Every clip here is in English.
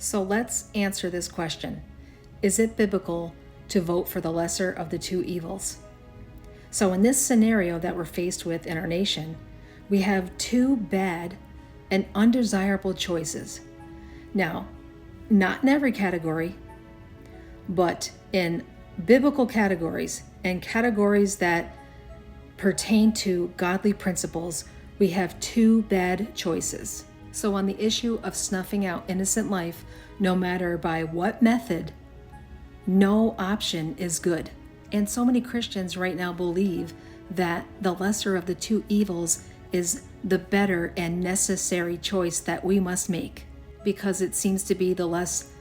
So let's answer this question. Is it biblical to vote for the lesser of the two evils? So in this scenario that we're faced with in our nation, we have two bad and undesirable choices. Now, not in every category, but in biblical categories and categories that pertain to godly principles, we have two bad choices. So on the issue of snuffing out innocent life, no matter by what method, no option is good. And so many Christians right now believe that the lesser of the two evils is the better and necessary choice that we must make, because it seems to be the less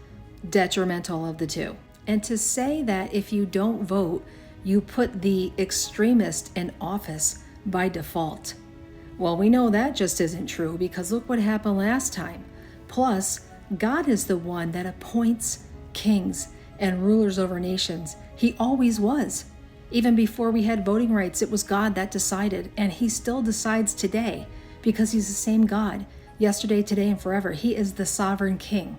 detrimental of the two. And to say that if you don't vote, you put the extremist in office by default. Well, we know that just isn't true, because look what happened last time. Plus, God is the one that appoints kings and rulers over nations. He always was. Even before we had voting rights, it was God that decided, and he still decides today, because he's the same God, yesterday, today, and forever. He is the sovereign king.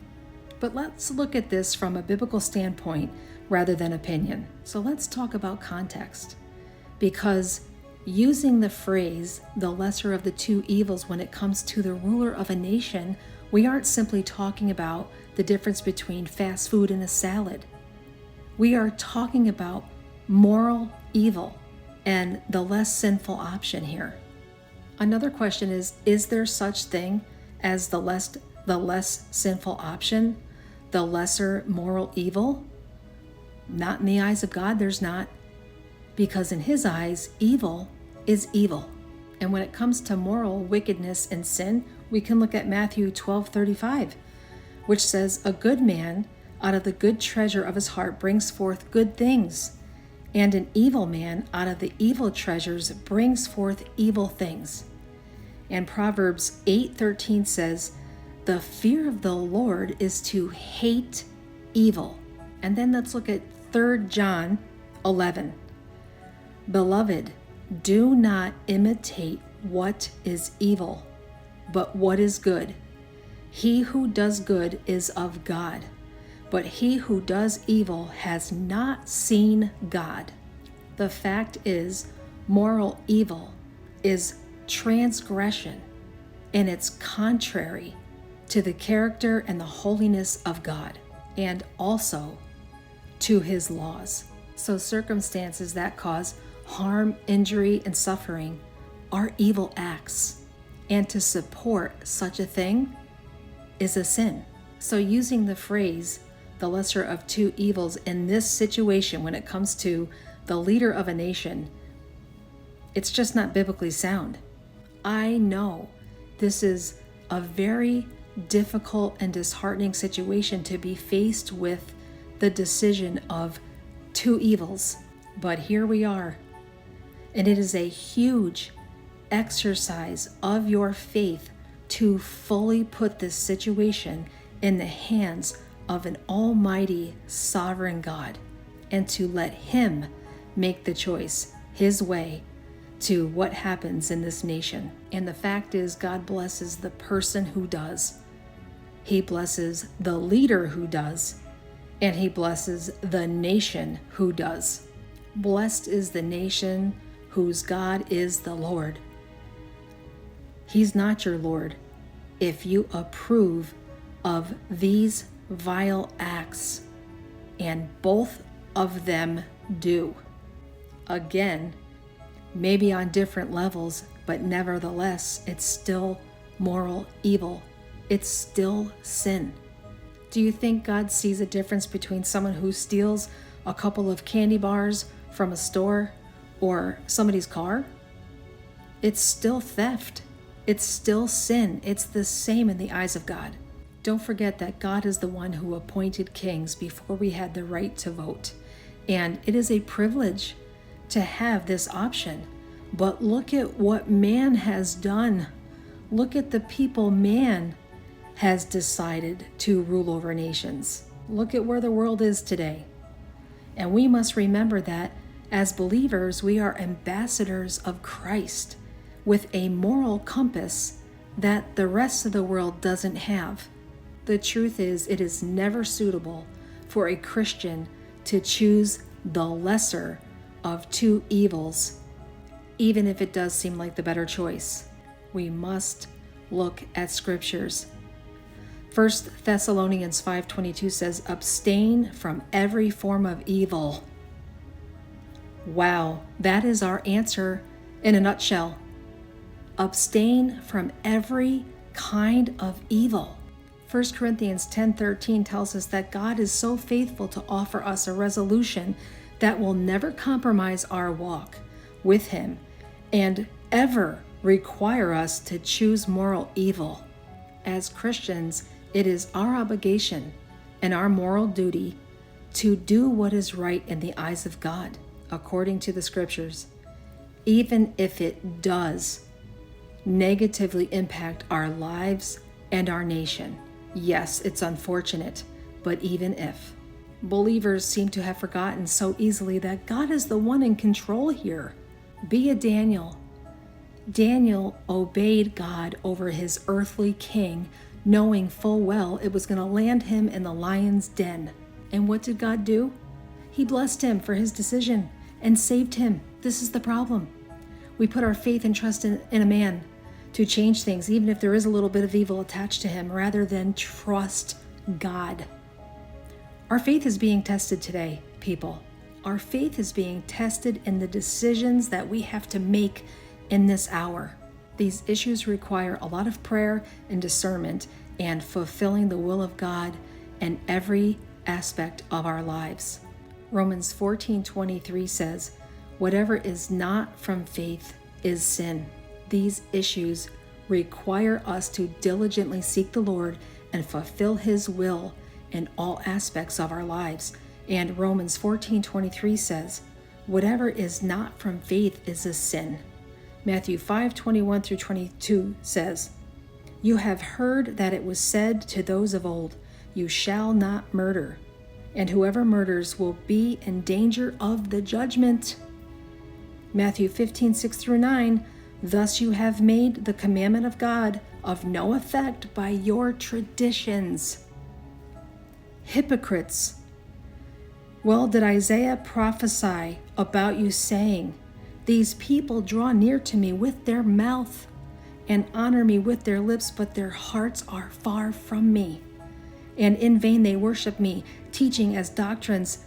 But let's look at this from a biblical standpoint rather than opinion. So let's talk about context, because using the phrase, the lesser of the two evils, when it comes to the ruler of a nation, we aren't simply talking about the difference between fast food and a salad. We are talking about moral evil and the less sinful option here. Another question is there such thing as the less sinful option, the lesser moral evil? Not in the eyes of God, there's not. Because in his eyes, evil is evil. And when it comes to moral wickedness and sin, we can look at Matthew 12:35, which says, "A good man out of the good treasure of his heart brings forth good things, and an evil man out of the evil treasures brings forth evil things." And Proverbs 8:13 says, "The fear of the Lord is to hate evil." And then let's look at 3 John 11. "Beloved, do not imitate what is evil, but what is good. He who does good is of God, but he who does evil has not seen God." The fact is, moral evil is transgression, and it's contrary to the character and the holiness of God, and also to his laws. So circumstances that cause harm, injury, and suffering are evil acts, and to support such a thing is a sin. So using the phrase, the lesser of two evils, in this situation when it comes to the leader of a nation, it's just not biblically sound. I know this is a very difficult and disheartening situation to be faced with the decision of two evils, but here we are. And it is a huge exercise of your faith to fully put this situation in the hands of an almighty sovereign God, and to let him make the choice his way to what happens in this nation. And the fact is, God blesses the person who does. He blesses the leader who does, and he blesses the nation who does. Blessed is the nation whose God is the Lord. He's not your Lord if you approve of these vile acts, and both of them do. Again, maybe on different levels, but nevertheless, it's still moral evil. It's still sin. Do you think God sees a difference between someone who steals a couple of candy bars from a store or somebody's car? It's still theft. It's still sin. It's the same in the eyes of God. Don't forget that God is the one who appointed kings before we had the right to vote. And it is a privilege to have this option. But look at what man has done. Look at the people man has decided to rule over nations. Look at where the world is today. And we must remember that as believers, we are ambassadors of Christ with a moral compass that the rest of the world doesn't have. The truth is, it is never suitable for a Christian to choose the lesser of two evils, even if it does seem like the better choice. We must look at scriptures. 1 Thessalonians 5:22 says, abstain from every form of evil. Wow, that is our answer in a nutshell. Abstain from every kind of evil. 1 Corinthians 10:13 tells us that God is so faithful to offer us a resolution that will never compromise our walk with Him and ever require us to choose moral evil. As Christians, it is our obligation and our moral duty to do what is right in the eyes of God, according to the scriptures, even if it does negatively impact our lives and our nation. Yes, it's unfortunate, but even if. Believers seem to have forgotten so easily that God is the one in control here. Be a Daniel. Daniel obeyed God over his earthly king, knowing full well it was going to land him in the lion's den. And what did God do? He blessed him for his decision and saved him. This is the problem. We put our faith and trust in a man to change things, even if there is a little bit of evil attached to him, rather than trust God. Our faith is being tested today, people. Our faith is being tested in the decisions that we have to make in this hour. These issues require a lot of prayer and discernment and fulfilling the will of God in every aspect of our lives. Romans 14:23 says, whatever is not from faith is sin. These issues require us to diligently seek the Lord and fulfill His will in all aspects of our lives. And Romans 14:23 says, whatever is not from faith is a sin. Matthew 5:21 through 22 says, you have heard that it was said to those of old, you shall not murder, and whoever murders will be in danger of the judgment. Matthew 15:6 through 9, thus you have made the commandment of God of no effect by your traditions. Hypocrites. Well, did Isaiah prophesy about you saying, these people draw near to me with their mouth and honor me with their lips, but their hearts are far from me. And in vain they worship me, teaching as doctrines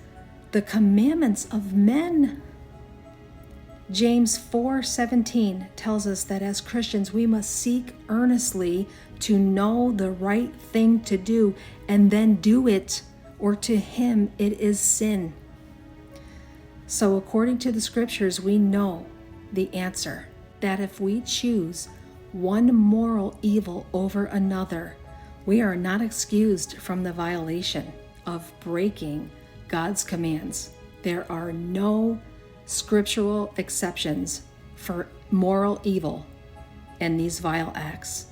the commandments of men. James 4:17 tells us that as Christians we must seek earnestly to know the right thing to do and then do it, or to him it is sin. So according to the scriptures, we know the answer, that if we choose one moral evil over another, we are not excused from the violation of breaking God's commands. There are no scriptural exceptions for moral evil and these vile acts.